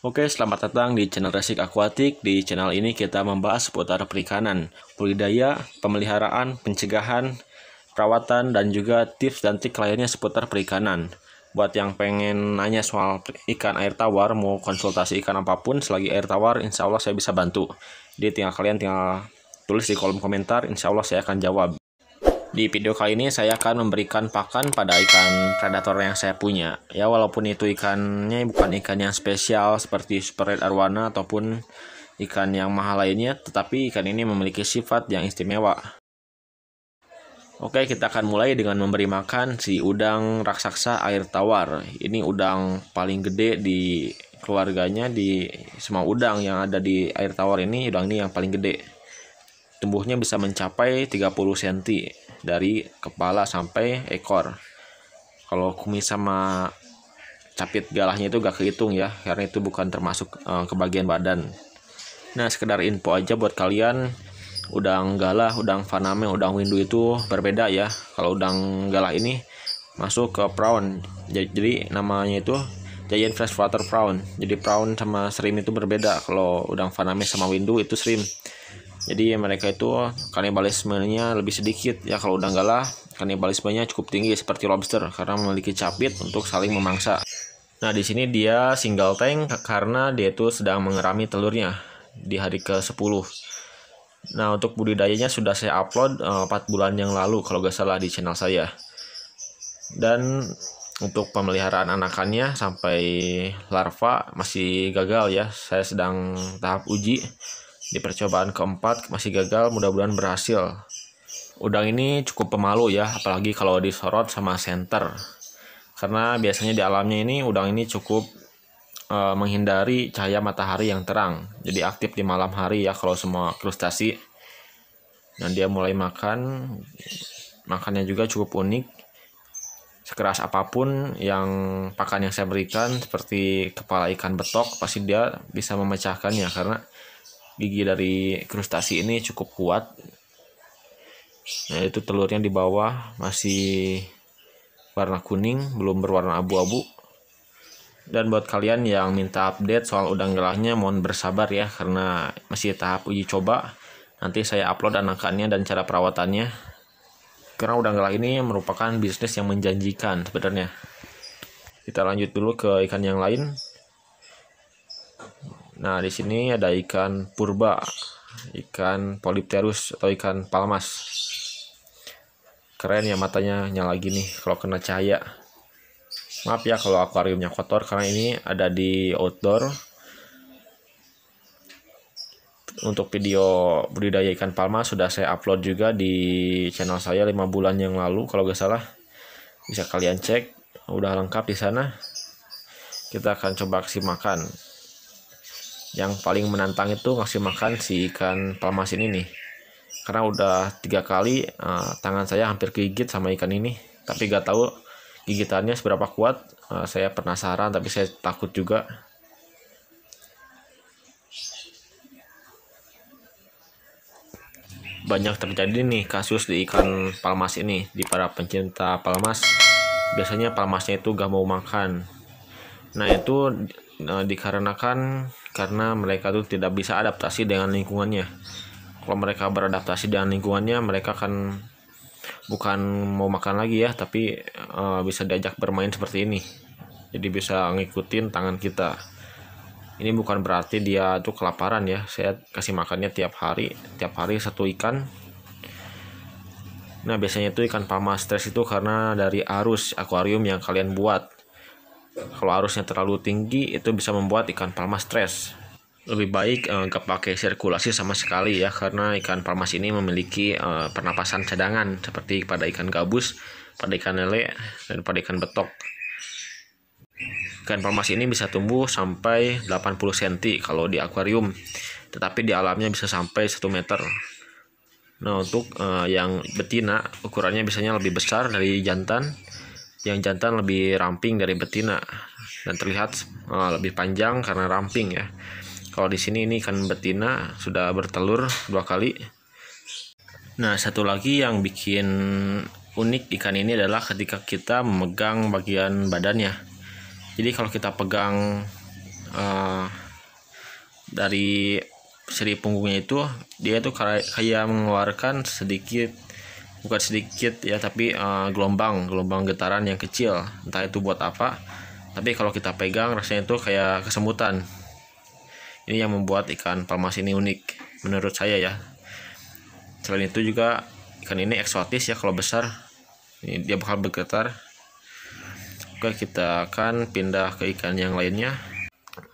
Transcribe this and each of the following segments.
Oke, selamat datang di channel Resik Aquatic. Di channel ini kita membahas seputar perikanan, budidaya, pemeliharaan, pencegahan, perawatan, dan juga tips dan trik lainnya seputar perikanan. Buat yang pengen nanya soal ikan air tawar, mau konsultasi ikan apapun selagi air tawar, insya Allah saya bisa bantu. Jadi kalian tinggal tulis di kolom komentar, insya Allah saya akan jawab. Di video kali ini saya akan memberikan pakan pada ikan predator yang saya punya. Ya, walaupun itu ikannya bukan ikan yang spesial seperti super red arwana ataupun ikan yang mahal lainnya, tetapi ikan ini memiliki sifat yang istimewa. Oke, kita akan mulai dengan memberi makan si udang raksasa air tawar. Ini udang paling gede di keluarganya, di semua udang yang ada di air tawar ini, udang ini yang paling gede. Tumbuhnya bisa mencapai 30 cm dari kepala sampai ekor. Kalau kumis sama capit galahnya itu gak kehitung ya, karena itu bukan termasuk ke bagian badan. Nah, sekedar info aja buat kalian, udang galah, udang faname, udang windu itu berbeda ya. Kalau udang galah ini masuk ke prawn, jadi namanya itu giant freshwater prawn. Jadi prawn sama shrimp itu berbeda. Kalau udang faname sama windu itu shrimp. Jadi mereka itu kanibalismenya lebih sedikit ya. Kalau udang galah kanibalismenya cukup tinggi seperti lobster karena memiliki capit untuk saling memangsa. Nah, di sini dia single tank karena dia itu sedang mengerami telurnya di hari ke-10. Nah, untuk budidayanya sudah saya upload 4 bulan yang lalu kalau gak salah di channel saya. Dan untuk pemeliharaan anakannya sampai larva masih gagal ya. Saya sedang tahap uji. Di percobaan keempat masih gagal, mudah-mudahan berhasil. Udang ini cukup pemalu ya, apalagi kalau disorot sama senter. Karena biasanya di alamnya ini udang ini cukup menghindari cahaya matahari yang terang. Jadi aktif di malam hari ya kalau semua krustasi. Dan dia mulai makan, makannya juga cukup unik. Sekeras apapun yang pakan yang saya berikan seperti kepala ikan betok, pasti dia bisa memecahkannya karena gigi dari krustasi ini cukup kuat. Nah, itu telurnya di bawah masih warna kuning, belum berwarna abu-abu. Dan buat kalian yang minta update soal udang galahnya, mohon bersabar ya karena masih tahap uji coba. Nanti saya upload anakannya dan cara perawatannya. Karena udang galah ini merupakan bisnis yang menjanjikan sebenarnya. Kita lanjut dulu ke ikan yang lain. Nah, di sini ada ikan purba, ikan polypterus atau ikan palmas. Keren ya, matanya nyala gini kalau kena cahaya. Maaf ya kalau akuariumnya kotor karena ini ada di outdoor. Untuk video budidaya ikan palmas sudah saya upload juga di channel saya 5 bulan yang lalu kalau gak salah. Bisa kalian cek, udah lengkap di sana. Kita akan coba kasih makan. Yang paling menantang itu ngasih makan si ikan palmas ini nih, karena udah 3 kali tangan saya hampir kegigit sama ikan ini, tapi gak tahu gigitannya seberapa kuat. Saya penasaran tapi saya takut juga. Banyak terjadi nih kasus di ikan palmas ini, di para pencinta palmas. Biasanya palmasnya itu gak mau makan. Nah, itu dikarenakan karena mereka tuh tidak bisa adaptasi dengan lingkungannya. Kalau mereka beradaptasi dengan lingkungannya, mereka kan bukan mau makan lagi ya, tapi bisa diajak bermain seperti ini. Jadi bisa ngikutin tangan kita. Ini bukan berarti dia tuh kelaparan ya. Saya kasih makannya tiap hari 1 ikan. Nah, biasanya itu ikan palmas stres itu karena dari arus akuarium yang kalian buat. Kalau arusnya terlalu tinggi itu bisa membuat ikan palmas stres. Lebih baik nggak pakai sirkulasi sama sekali ya, karena ikan palmas ini memiliki pernapasan cadangan seperti pada ikan gabus, pada ikan lele, dan pada ikan betok. Ikan palmas ini bisa tumbuh sampai 80 cm kalau di akuarium, tetapi di alamnya bisa sampai 1 meter. Nah, untuk yang betina ukurannya biasanya lebih besar dari jantan. Yang jantan lebih ramping dari betina dan terlihat lebih panjang karena ramping ya. Kalau di sini ini ikan betina sudah bertelur 2 kali. Nah, satu lagi yang bikin unik ikan ini adalah ketika kita memegang bagian badannya. Jadi kalau kita pegang dari seri punggungnya itu dia tuh kayak mengeluarkan sedikit, bukan sedikit ya, tapi gelombang getaran yang kecil, entah itu buat apa, tapi kalau kita pegang rasanya itu kayak kesemutan. Ini yang membuat ikan palmas ini unik menurut saya ya. Selain itu juga ikan ini eksotis ya, kalau besar ini dia bakal bergetar. Oke, kita akan pindah ke ikan yang lainnya.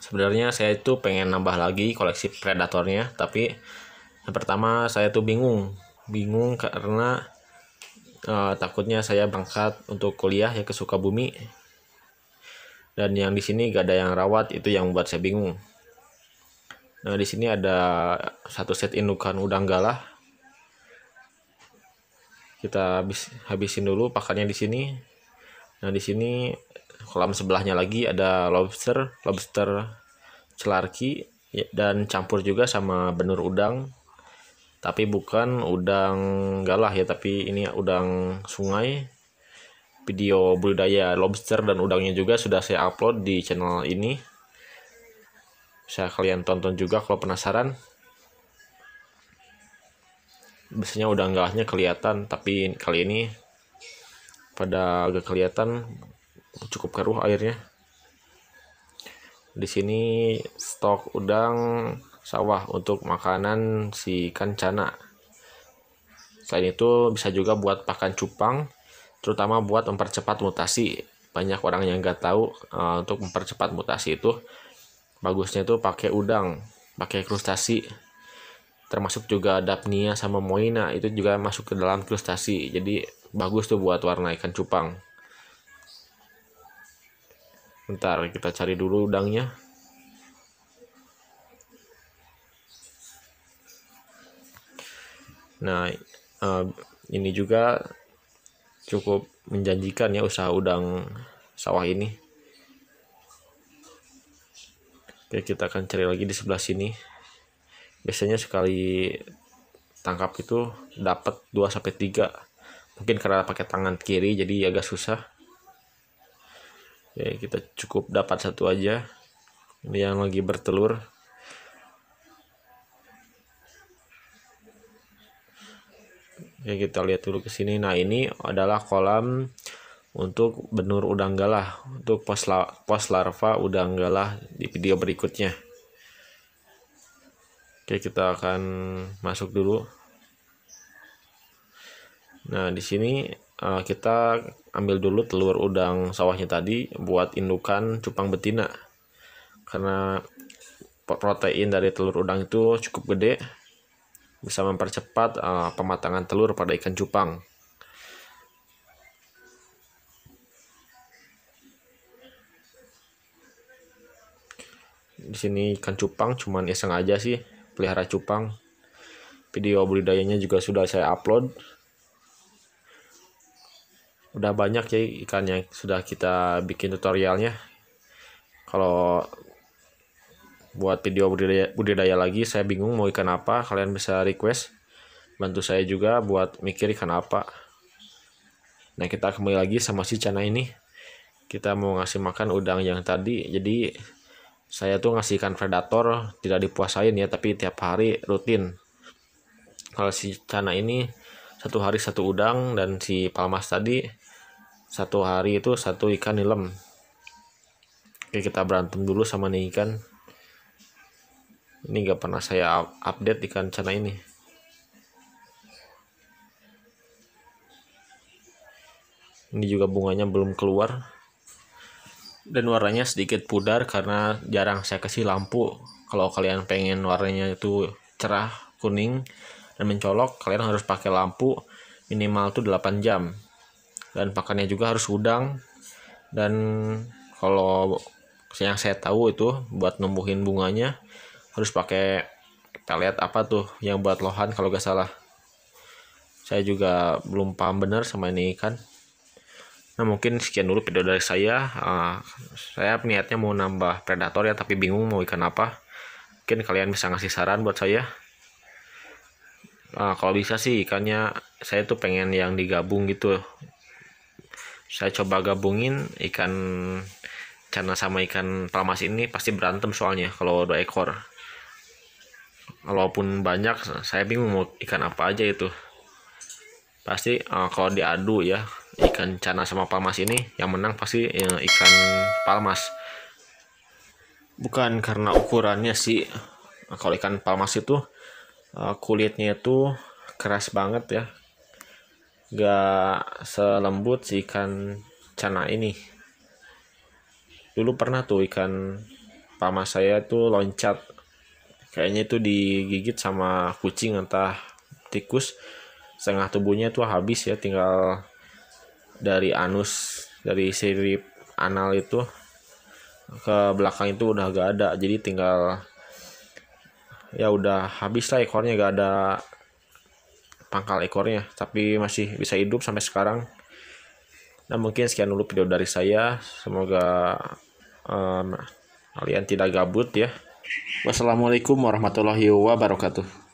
Sebenarnya saya itu pengen nambah lagi koleksi predatornya, tapi yang pertama saya tuh bingung karena takutnya saya berangkat untuk kuliah ya ke Sukabumi, dan yang di sini gak ada yang rawat, itu yang membuat saya bingung. Nah, di sini ada satu set indukan udang galah. Kita habisin dulu pakannya di sini. Nah, di sini kolam sebelahnya lagi ada lobster celarki ya, dan campur juga sama benur udang. Tapi bukan udang galah ya, tapi ini udang sungai. Video budidaya lobster dan udangnya juga sudah saya upload di channel ini. Bisa kalian tonton juga kalau penasaran. Biasanya udang galahnya kelihatan, tapi kali ini pada agak kelihatan, cukup keruh airnya. Di sini stok udang sawah untuk makanan si ikan cana. Selain itu bisa juga buat pakan cupang, terutama buat mempercepat mutasi. Banyak orang yang nggak tahu untuk mempercepat mutasi itu bagusnya itu pakai udang, pakai krustasi. Termasuk juga dapnia sama moina, itu juga masuk ke dalam krustasi. Jadi bagus tuh buat warna ikan cupang. Bentar, kita cari dulu udangnya. Nah, ini juga cukup menjanjikan ya usaha udang sawah ini. Oke, kita akan cari lagi di sebelah sini. Biasanya sekali tangkap itu dapat 2-3. Mungkin karena pakai tangan kiri jadi agak susah. Oke, kita cukup dapat satu aja. Ini yang lagi bertelur. Oke, kita lihat dulu ke sini. Nah, ini adalah kolam untuk benur udang galah, untuk pos larva udang galah di video berikutnya. Oke, kita akan masuk dulu. Nah, di sini kita ambil dulu telur udang sawahnya tadi buat indukan cupang betina. Karena protein dari telur udang itu cukup gede, bisa mempercepat pematangan telur pada ikan cupang. Di sini ikan cupang cuman iseng aja sih pelihara cupang. Video budidayanya juga sudah saya upload. Udah banyak ya ikan yang sudah kita bikin tutorialnya. Kalau buat video budidaya lagi saya bingung mau ikan apa, kalian bisa request, bantu saya juga buat mikir ikan apa. Nah, kita kembali lagi sama si cana ini. Kita mau ngasih makan udang yang tadi. Jadi saya tuh ngasih ikan predator tidak dipuasain ya, tapi tiap hari rutin. Kalau si cana ini 1 hari 1 udang, dan si palmas tadi 1 hari itu 1 ikan nilem. Oke, kita berantem dulu sama nih ikan. Ini gak pernah saya update ikan cana ini. Ini juga bunganya belum keluar. Dan warnanya sedikit pudar karena jarang saya kasih lampu. Kalau kalian pengen warnanya itu cerah, kuning, dan mencolok, kalian harus pakai lampu minimal tuh 8 jam. Dan pakannya juga harus udang. Dan kalau yang saya tahu itu buat numbuhin bunganya harus pakai pelet apa tuh yang buat lohan kalau gak salah. Saya juga belum paham benar sama ini ikan. Nah, mungkin sekian dulu video dari saya. Saya niatnya mau nambah predator ya, tapi bingung mau ikan apa. Mungkin kalian bisa ngasih saran buat saya. Kalau bisa sih ikannya saya tuh pengen yang digabung gitu. Saya coba gabungin ikan cana sama ikan palmas ini pasti berantem soalnya kalau 2 ekor. walaupun banyak, saya bingung mau ikan apa aja itu. Pasti kalau diadu ya, ikan cana sama palmas ini yang menang pasti ikan palmas. Bukan karena ukurannya sih. Kalau ikan palmas itu kulitnya itu keras banget ya, gak selembut si ikan cana ini. Dulu pernah tuh ikan palmas saya tuh loncat, kayaknya itu digigit sama kucing entah tikus, setengah tubuhnya tuh habis ya, tinggal dari anus, dari sirip anal itu ke belakang itu udah gak ada, jadi tinggal ya udah habis lah ekornya, gak ada pangkal ekornya, tapi masih bisa hidup sampai sekarang. Nah mungkin sekian dulu video dari saya, semoga kalian tidak gabut ya. Wassalamualaikum warahmatullahi wabarakatuh.